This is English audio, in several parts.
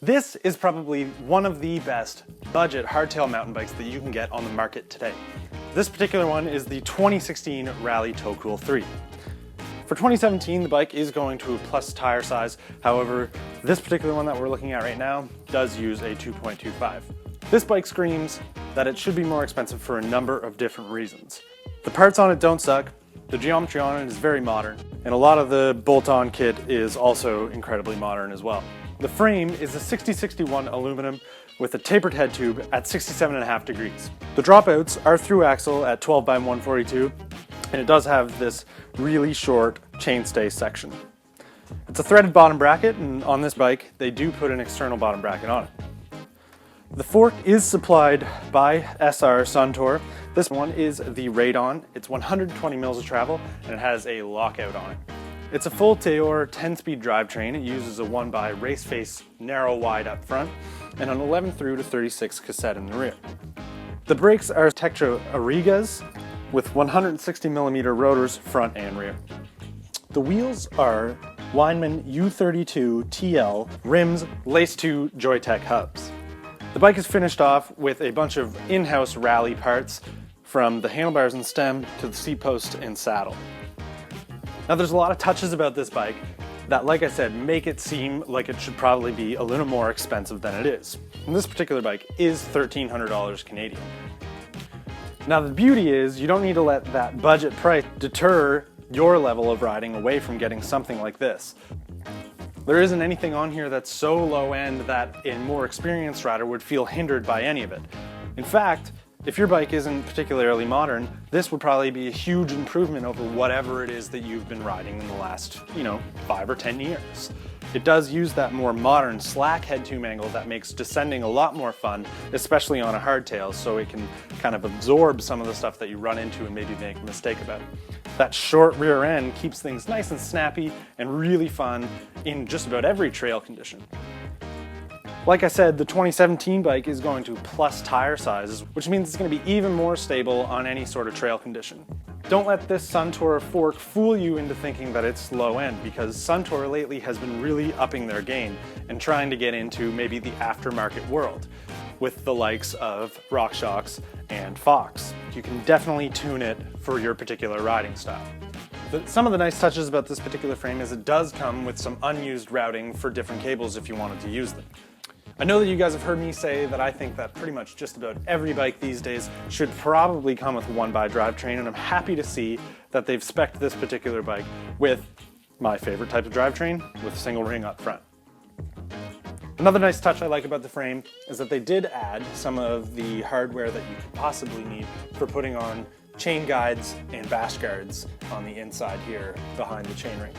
This is probably one of the best budget hardtail mountain bikes that you can get on the market today. This particular one is the 2016 Raleigh Tokul 3. For 2017, the bike is going to a plus tire size. However, this particular one that we're looking at right now does use a 2.25. This bike screams that it should be more expensive for a number of different reasons. The parts on it don't suck, the geometry on it is very modern, and a lot of the bolt-on kit is also incredibly modern as well. The frame is a 6061 aluminum with a tapered head tube at 67.5 degrees. The dropouts are through axle at 12 by 142, and it does have this really short chainstay section. It's a threaded bottom bracket, and on this bike they do put an external bottom bracket on it. The fork is supplied by SR Suntour. This one is the Radon. It's 120 mils of travel and it has a lockout on it. It's a full Teor 10-speed drivetrain. It uses a 1x race face narrow wide up front and an 11 through to 36 cassette in the rear. The brakes are Tektro Arigas with 160mm rotors front and rear. The wheels are Weinmann U32 TL rims laced to Joytech hubs. The bike is finished off with a bunch of in-house Raleigh parts from the handlebars and stem to the seat post and saddle. Now there's a lot of touches about this bike that, like I said, make it seem like it should probably be a little more expensive than it is. And this particular bike is $1,300 Canadian. Now the beauty is you don't need to let that budget price deter your level of riding away from getting something like this. There isn't anything on here that's so low end that a more experienced rider would feel hindered by any of it. In fact, if your bike isn't particularly modern, this would probably be a huge improvement over whatever it is that you've been riding in the last, 5 or 10 years. It does use that more modern slack head tube angle that makes descending a lot more fun, especially on a hardtail, so it can kind of absorb some of the stuff that you run into and maybe make a mistake about. That short rear end keeps things nice and snappy and really fun in just about every trail condition. Like I said, the 2017 bike is going to plus tire sizes, which means it's going to be even more stable on any sort of trail condition. Don't let this Suntour fork fool you into thinking that it's low end, because Suntour lately has been really upping their game and trying to get into maybe the aftermarket world with the likes of RockShox and Fox. You can definitely tune it for your particular riding style. Some of the nice touches about this particular frame is it does come with some unused routing for different cables if you wanted to use them. I know that you guys have heard me say that I think that pretty much just about every bike these days should probably come with a 1x drivetrain, and I'm happy to see that they've spec'd this particular bike with my favorite type of drivetrain, with a single ring up front. Another nice touch I like about the frame is that they did add some of the hardware that you could possibly need for putting on chain guides and bash guards on the inside here behind the chainring.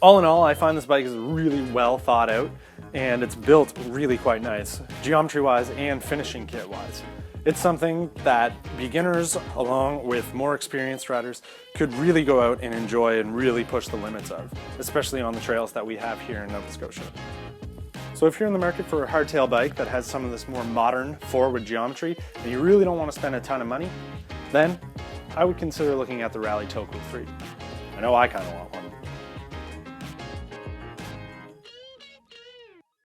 All in all, I find this bike is really well thought out, and it's built really quite nice, geometry-wise and finishing kit-wise. It's something that beginners, along with more experienced riders, could really go out and enjoy and really push the limits of, especially on the trails that we have here in Nova Scotia. So if you're in the market for a hardtail bike that has some of this more modern forward geometry, and you really don't want to spend a ton of money, then I would consider looking at the Raleigh Tokul 3. I know I kind of want one.